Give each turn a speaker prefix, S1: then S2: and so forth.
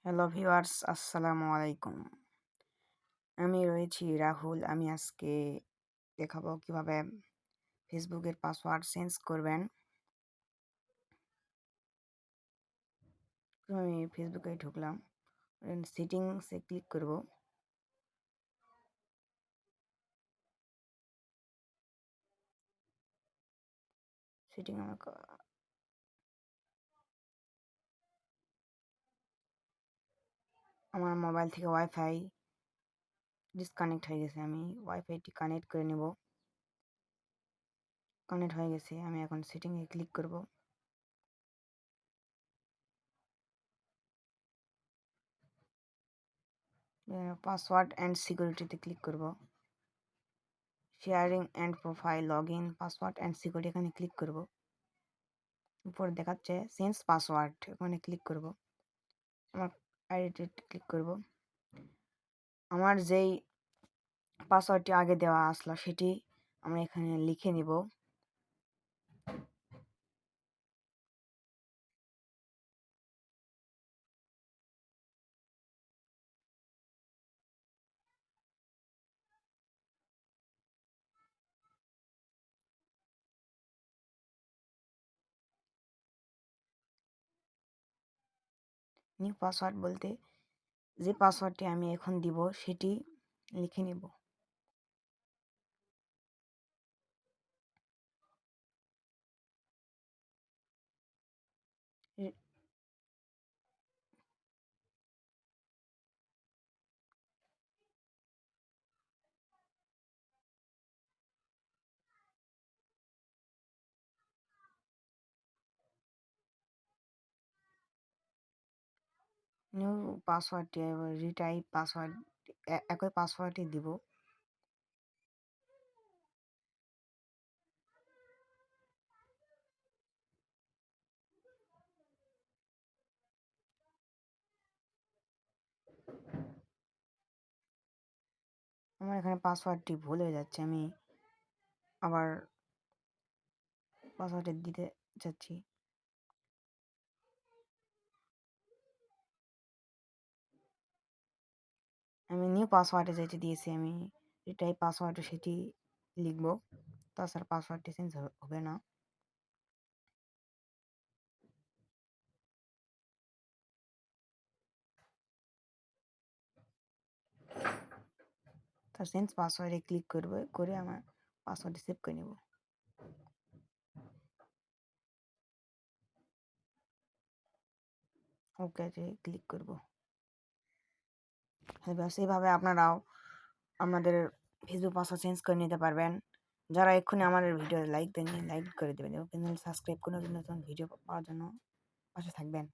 S1: Hello viewers, আসসালামু আলাইকুম। আমি রয়েছি রাহুল। আমি আজকে দেখাবো কিভাবে ফেসবুকের পাসওয়ার্ড চেঞ্জ করবেন। আমি ফেসবুকে ঢুকলাম, সেটিংসে ক্লিক করব। সেটিং আমার মোবাইল থেকে ওয়াইফাই ডিসকানেক্ট হয়ে গেছে। আমি ওয়াইফাইটি কানেক্ট করে নেব। কানেক্ট হয়ে গেছে। আমি এখন সেটিংয়ে ক্লিক করব। পাসওয়ার্ড অ্যান্ড সিকিউরিটিতে ক্লিক করব। Sharing and profile, log in, password and security এখানে ক্লিক করব। উপরে দেখাচ্ছে চেঞ্জ পাসওয়ার্ড, এখানে ক্লিক করব। আমার আইডিতে ক্লিক করব। আমার যেই পাসওয়ার্ডটি আগে দেওয়া আসলো সেটি আমরা এখানে লিখে নিব। নিউ পাসওয়ার্ড বলতে যে পাসওয়ার্ডটি আমি এখন দিব সেটি লিখে নিব। নিউ পাসওয়ার্ডটি রিটাইপ পাসওয়ার্ড, একই পাসওয়ার্ডই দিব। আমার এখানে পাসওয়ার্ডটি ভুল হয়ে যাচ্ছে। আমি আবার পাসওয়ার্ডটি দিতে চাচ্ছি। আমি নিউ পাসওয়ার্ডে যেটি দিয়েছি, আমি রিটাইপ পাসওয়ার্ডে সেটি লিখব। তাছাড়া পাসওয়ার্ডটি চেঞ্জ হবে না। তার চেঞ্জ পাসওয়ার্ডে ক্লিক করবো, করে আমার পাসওয়ার্ডটি সেভ করে নেব। ওকে ক্লিক করব। ব্যাস এইভাবে আপনারাও আপনাদের ফেসবুক পাসওয়ার্ড চেঞ্জ করে নিতে পারবেন। যারা এক্ষুনি আমাদের ভিডিও লাইক দেননি, লাইক করে দেবেন এবং চ্যানেল সাবস্ক্রাইব করে নতুন নতুন ভিডিও পাওয়ার জন্য পাশে থাকবেন।